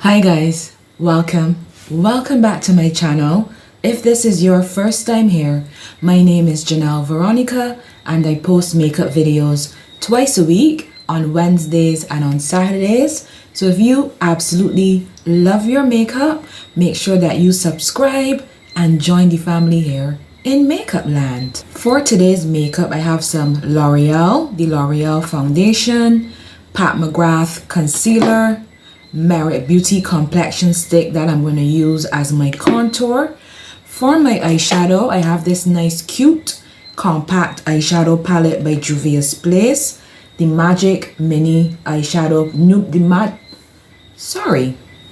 Hi guys, welcome back to my channel. If this is your first time here, my name is Janelle Veronica and I post makeup videos twice a week on Wednesdays and on Saturdays. So if you absolutely love your makeup, make sure that you subscribe and join the family here in Makeup Land. For today's makeup, I have some L'Oreal, the L'Oreal foundation, McGrath concealer, Merit Beauty complexion stick that I'm going to use as my contour. For my eyeshadow, I have this nice cute compact eyeshadow palette by JUVIA'S, the Magic Mini eyeshadow,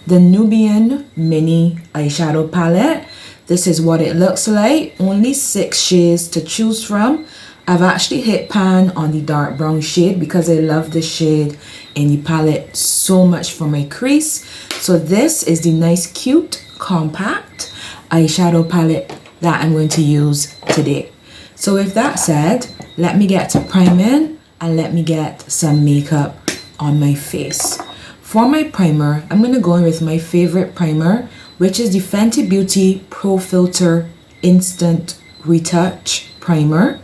the Nubian Mini eyeshadow palette. This is what it looks like. Only 6 shades to choose from. I've actually hit pan on the dark brown shade because I love the shade in the palette so much for my crease. So this is the nice cute compact eyeshadow palette that I'm going to use today. So with that said, let me get to priming and let me get some makeup on my face. For my primer, I'm going to go in with my favorite primer, which is the Fenty Beauty Pro Filt'r Instant Retouch Primer.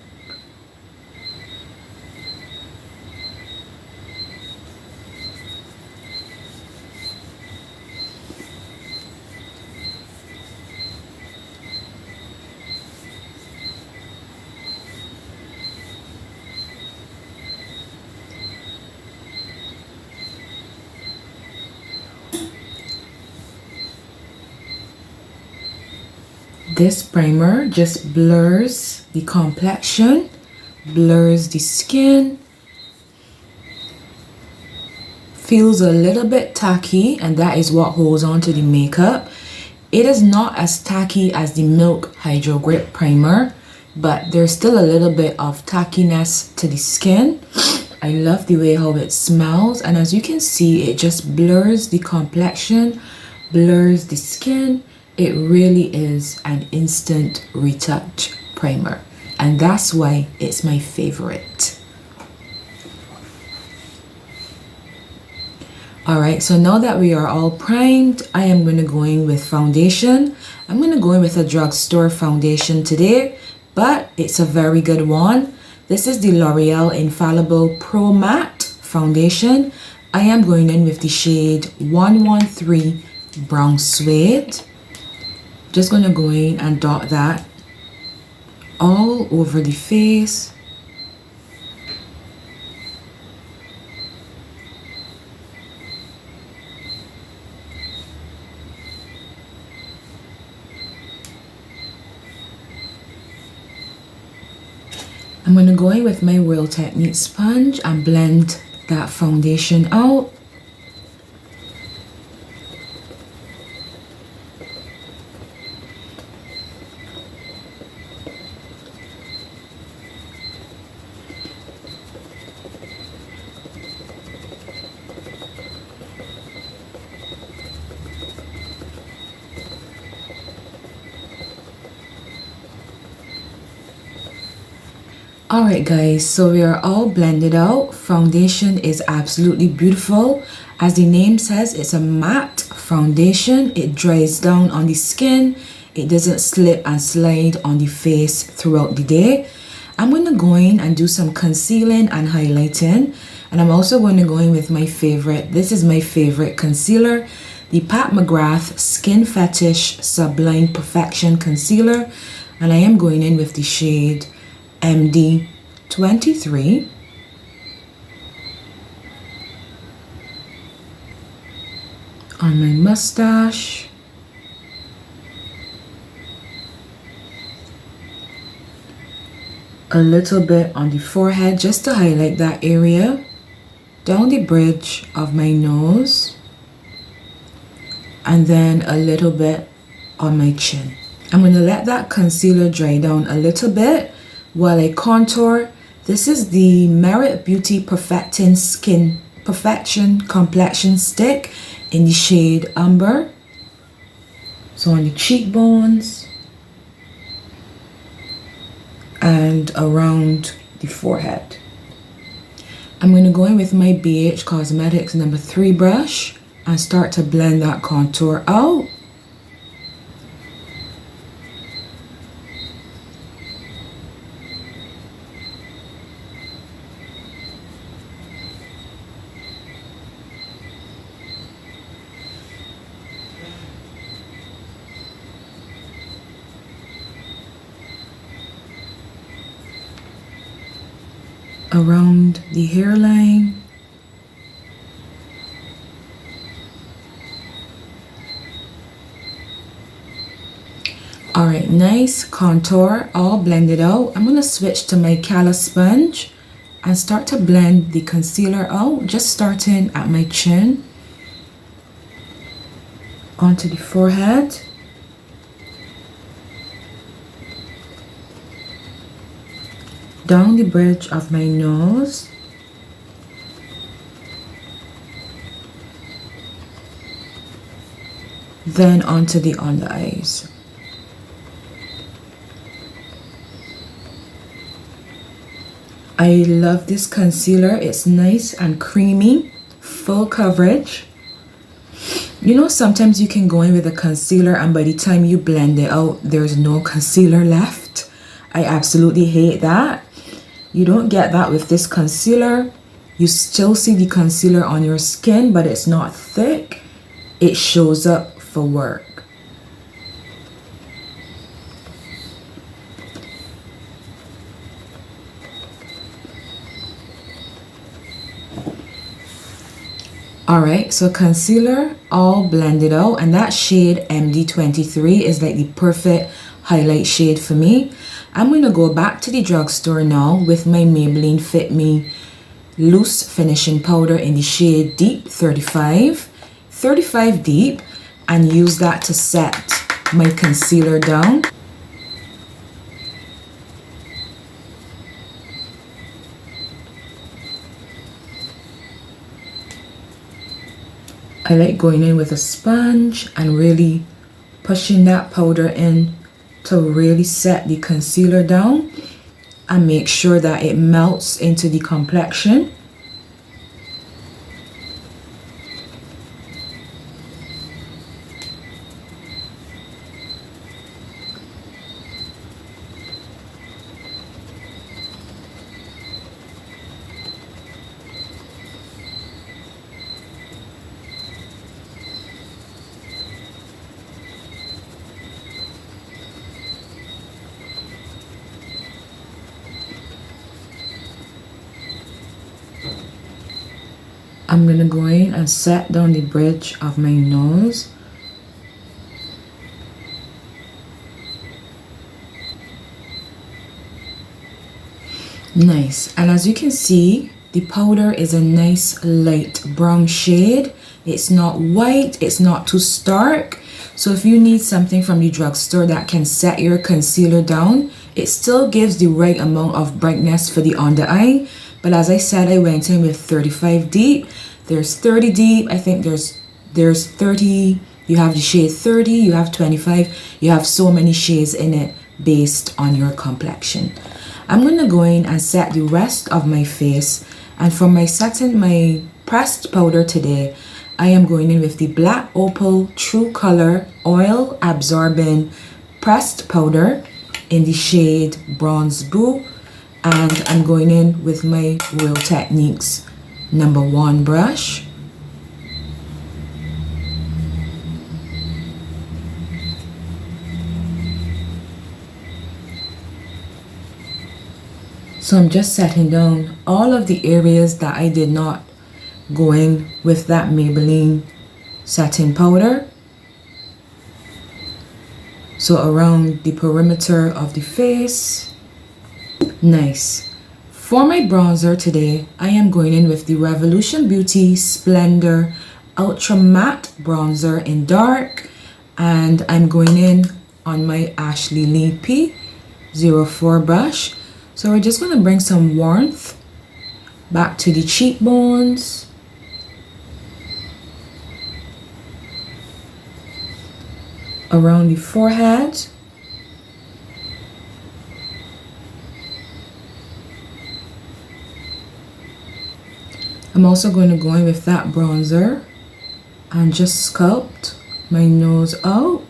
This primer just blurs the complexion, blurs the skin, feels a little bit tacky, and that is what holds on to the makeup. It is not as tacky as the Milk Hydro Grip Primer, but there's still a little bit of tackiness to the skin. I love the way how it smells, and as you can see, it just blurs the complexion, blurs the skin. It really is an instant retouch primer, and that's why it's my favorite. Alright, so now that we are all primed, I am going to go in with foundation. I'm going to go in with a drugstore foundation today, but it's a very good one. This is the L'Oreal Infallible Pro Matte Foundation. I am going in with the shade 113 Brown Suede. Just going to go in and dot that all over the face. I'm going to go in with my Real Technique sponge and blend that foundation out. Alright guys, so we are all blended out. Foundation is absolutely beautiful. As the name says, it's a matte foundation. It dries down on the skin. It doesn't slip and slide on the face throughout the day. I'm going to go in and do some concealing and highlighting. And I'm also going to go in with my favorite. This is my favorite concealer. The McGrath Skin Fetish Sublime Perfection Concealer. And I am going in with the shade MD23. On my mustache. A little bit on the forehead just to highlight that area. Down the bridge of my nose. And then a little bit on my chin. I'm going to let that concealer dry down a little bit while I contour. This is the Merit Beauty Perfecting Skin Perfection Complexion Stick in the shade Umber. So on the cheekbones and around the forehead. I'm going to go in with my BH Cosmetics number 3 brush and start to blend that contour out. Around the hairline. Alright, nice contour, all blended out. I'm going to switch to my callus sponge and start to blend the concealer out, just starting at my chin, onto the forehead, down the bridge of my nose, then onto the under eyes. I love this concealer. It's nice and creamy, full coverage. You know, sometimes you can go in with a concealer and by the time you blend it out, there's no concealer left. I absolutely hate that. You don't get that with this concealer. You still see the concealer on your skin, but it's not thick. It shows up for work. Alright, so concealer all blended out, and that shade MD23 is like the perfect highlight shade for me. I'm going to go back to the drugstore now with my Maybelline Fit Me Loose Finishing Powder in the shade Deep 35 Deep, and use that to set my concealer down. I like going in with a sponge and really pushing that powder in to really set the concealer down and make sure that it melts into the complexion. I'm gonna go in and set down the bridge of my nose. Nice. And as you can see, the powder is a nice light brown shade. It's not white, it's not too stark. So if you need something from the drugstore that can set your concealer down, it still gives the right amount of brightness for the under eye. But as I said, I went in with 35 deep. There's 30 deep. I think there's 30. You have the shade 30. You have 25. You have so many shades in it based on your complexion. I'm going to go in and set the rest of my face. And for my pressed powder today, I am going in with the Black Opal True Color Oil Absorbing Pressed Powder in the shade Bronze Boo. And I'm going in with my Real Techniques #1 brush. So I'm just setting down all of the areas that I did not go in with that Maybelline setting powder. So around the perimeter of the face. Nice. For my bronzer today, I am going in with the Revolution Beauty Splendour Ultra Matte Bronzer in dark, and I'm going in on my Ashley Lee P04 brush. So we're just going to bring some warmth back to the cheekbones, around the forehead, I'm also going to go in with that bronzer and just sculpt my nose out.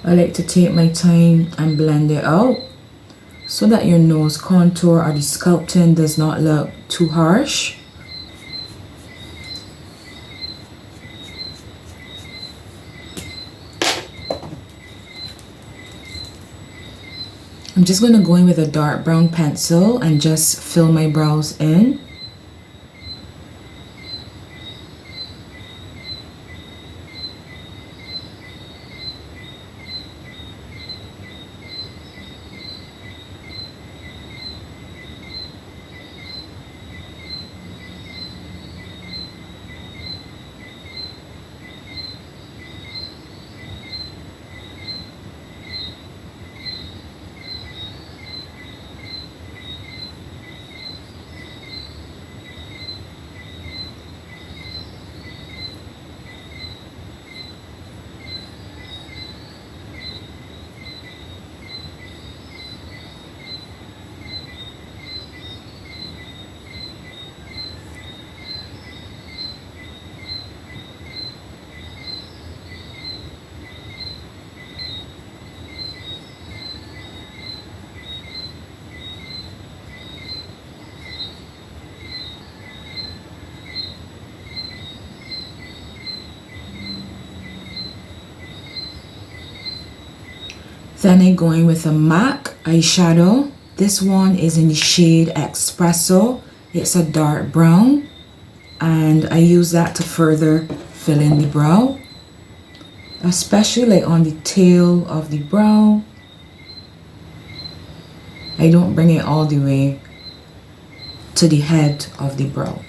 I like to take my time and blend it out so that your nose contour or the sculpting does not look too harsh. I'm just going to go in with a dark brown pencil and just fill my brows in. Then I go in with a MAC eyeshadow. This one is in the shade Espresso. It's a dark brown, and I use that to further fill in the brow, especially like on the tail of the brow. I don't bring it all the way to the head of the brow.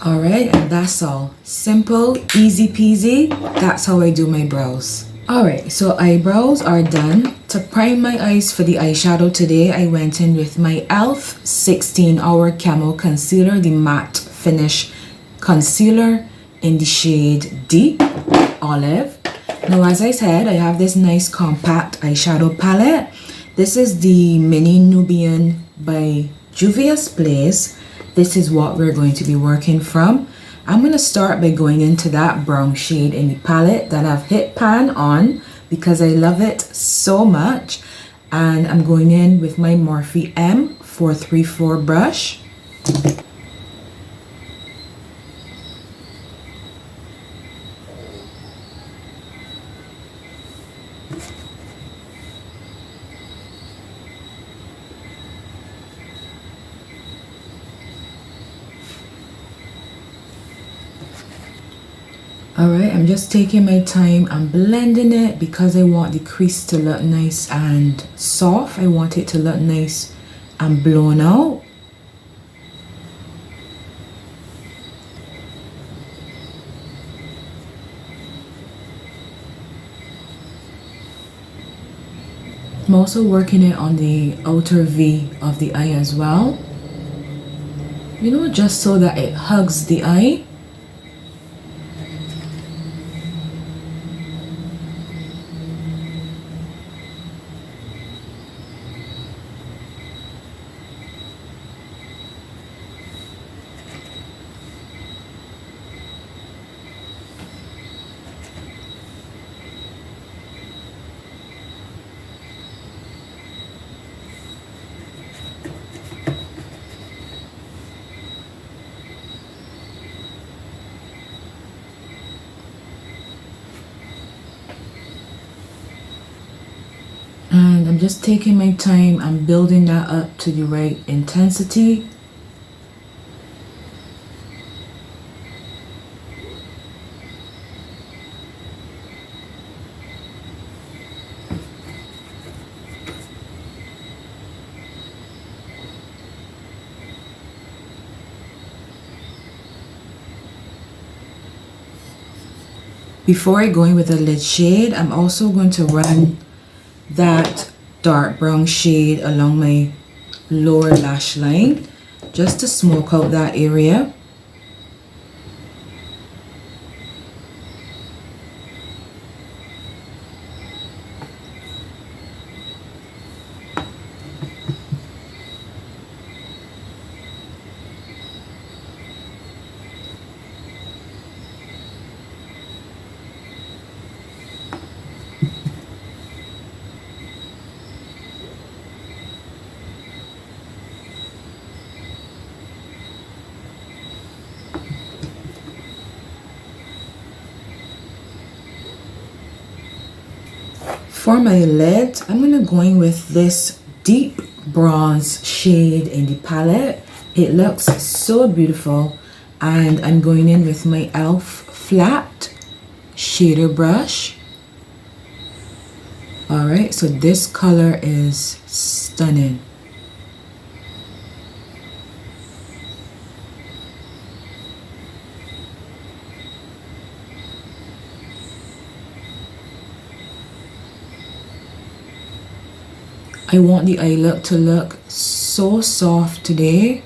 Alright, and that's all. Simple, easy peasy. That's how I do my brows. Alright, so eyebrows are done. To prime my eyes for the eyeshadow today, I went in with my e.l.f. 16-Hour Camo Concealer, the matte finish concealer in the shade Deep Olive. Now, as I said, I have this nice compact eyeshadow palette. This is the Mini Nubian by JUVIA'S. This is what we're going to be working from. I'm going to start by going into that brown shade in the palette that I've hit pan on because I love it so much. And I'm going in with my Morphe M434 brush. Alright, I'm just taking my time and blending it because I want the crease to look nice and soft. I want it to look nice and blown out. I'm also working it on the outer V of the eye as well. You know, just so that it hugs the eye. And I'm just taking my time and building that up to the right intensity. Before I go in with a lid shade, I'm also going to run that dark brown shade along my lower lash line just to smoke out that area. For my lid, I'm going to go in with this deep bronze shade in the palette. It looks so beautiful, and I'm going in with my e.l.f. flat shader brush. Alright, so this color is stunning. I want the eye look to look so soft today.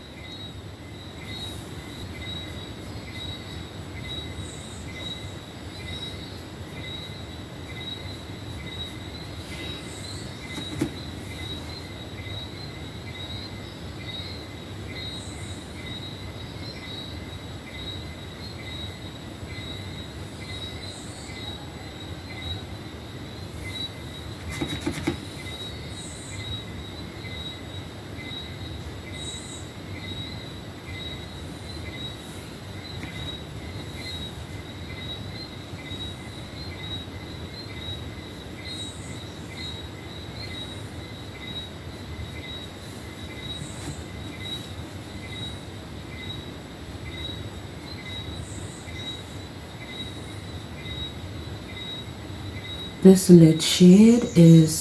This lid shade is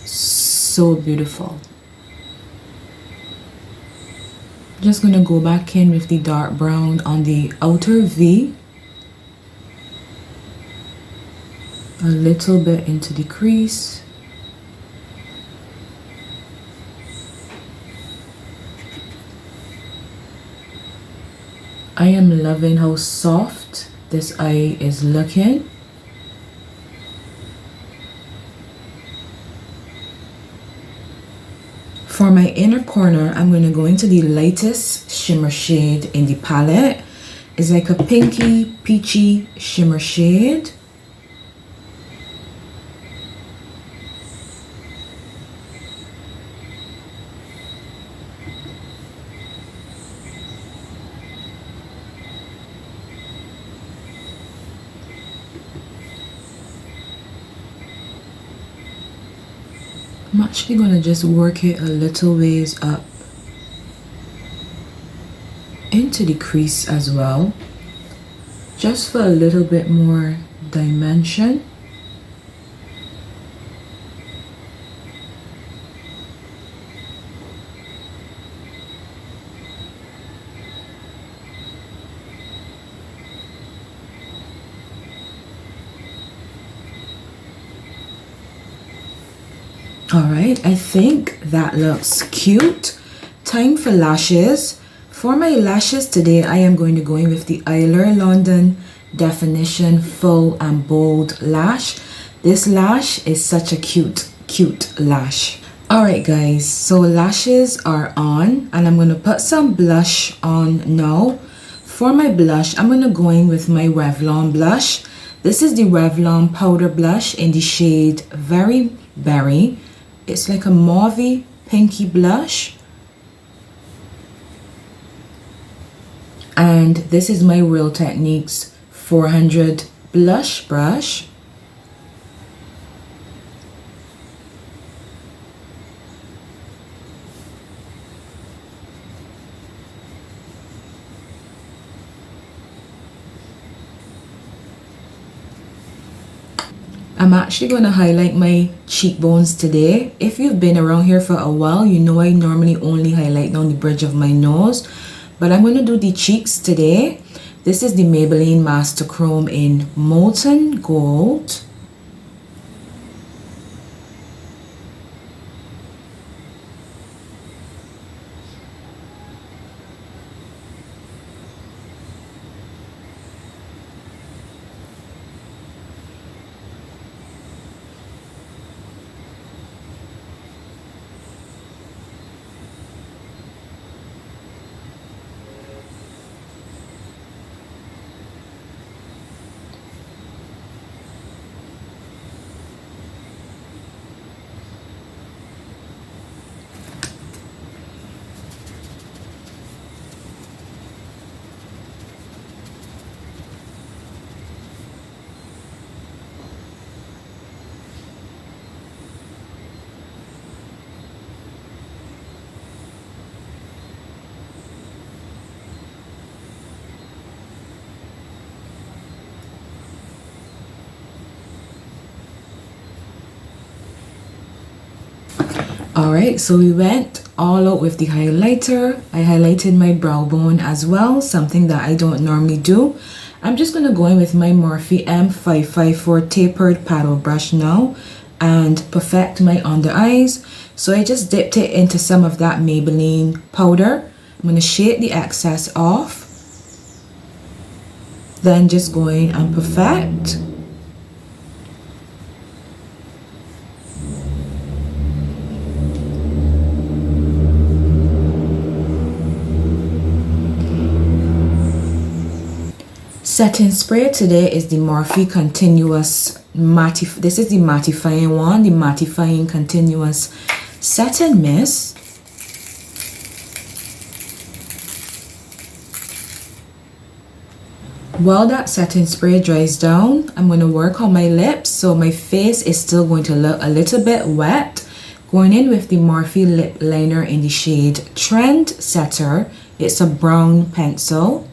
so beautiful. Just gonna go back in with the dark brown on the outer V. A little bit into the crease. I am loving how soft this eye is looking. For my inner corner, I'm going to go into the lightest shimmer shade in the palette. It's like a pinky, peachy shimmer shade. I'm actually going to just work it a little ways up into the crease as well, just for a little bit more dimension. Alright, I think that looks cute. Time for lashes. For my lashes today, I am going to go in with the Eyelure London Definition Full and Bold Lash. This lash is such a cute lash. Alright guys, so lashes are on, and I'm going to put some blush on now. For my blush, I'm going to go in with my Revlon blush. This is the Revlon powder blush in the shade Very Berry. It's like a mauvey pinky blush. And this is my Real Techniques 400 blush brush. I'm actually going to highlight my cheekbones today. If you've been around here for a while, you know I normally only highlight down the bridge of my nose. But I'm going to do the cheeks today. This is the Maybelline Master Chrome in Molten Gold. Alright, so we went all out with the highlighter. I highlighted my brow bone as well, something that I don't normally do. I'm just going to go in with my Morphe M554 tapered paddle brush now and perfect my under eyes. So I just dipped it into some of that Maybelline powder. I'm going to shade the excess off. Then just go in and perfect. Setting spray today is the Morphe Continuous This is the mattifying one, the mattifying continuous setting mist. While that setting spray dries down, I'm going to work on my lips, so my face is still going to look a little bit wet. Going in with the Morphe lip liner in the shade Trend Setter. It's a brown pencil.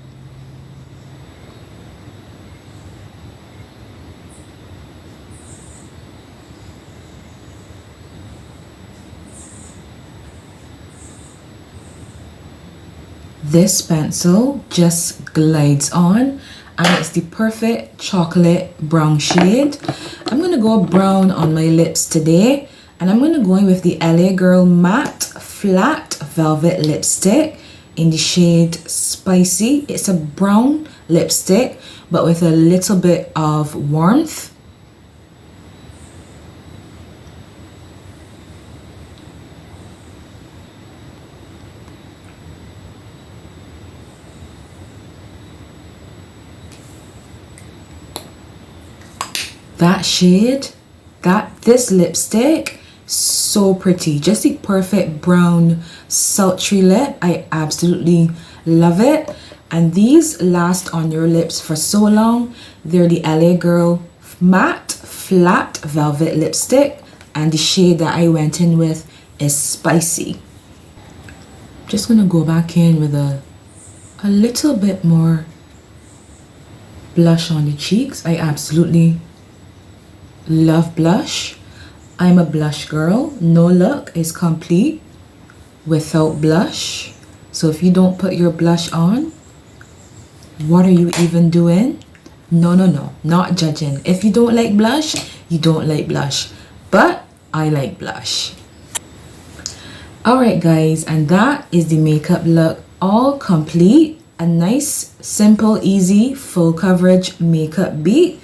This pencil just glides on and it's the perfect chocolate brown shade. I'm going to go brown on my lips today and I'm going to go in with the LA Girl Matte Flat Velvet Lipstick in the shade Spicy. It's a brown lipstick but with a little bit of warmth. That shade, this lipstick, so pretty. Just the perfect brown sultry lip. I absolutely love it. And these last on your lips for so long. They're the LA Girl Matte Flat Velvet Lipstick. And the shade that I went in with is Spicy. Just gonna go back in with a little bit more blush on the cheeks. I absolutely love blush. I'm a blush girl. No look is complete without blush. So if you don't put your blush on, what are you even doing? No, not judging. If you don't like blush, you don't like blush. But I like blush. Alright guys, and that is the makeup look all complete. A nice, simple, easy, full coverage makeup beat.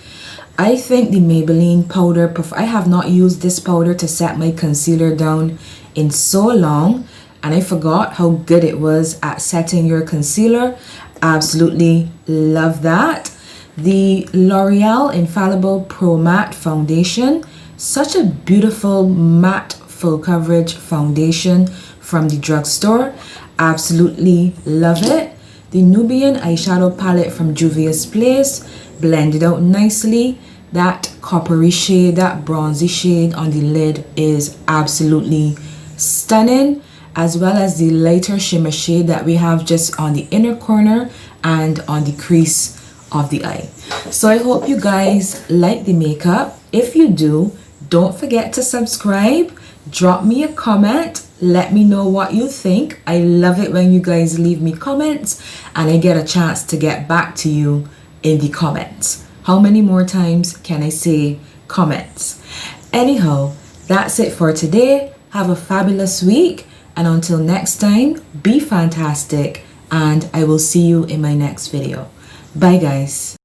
I think the Maybelline powder, I have not used this powder to set my concealer down in so long, and I forgot how good it was at setting your concealer. Absolutely love that. The L'Oreal Infallible Pro Matte Foundation, such a beautiful matte full coverage foundation from the drugstore. Absolutely love it. The Nubian eyeshadow palette from Juvia's Place, blended out nicely. That coppery shade, that bronzy shade on the lid is absolutely stunning, as well as the lighter shimmer shade that we have just on the inner corner and on the crease of the eye. So I hope you guys like the makeup. If you do, don't forget to subscribe, drop me a comment, let me know what you think. I love it when you guys leave me comments and I get a chance to get back to you in the comments. How many more times can I say comments? Anyhow, that's it for today. Have a fabulous week, and until next time, be fantastic, and I will see you in my next video. Bye guys.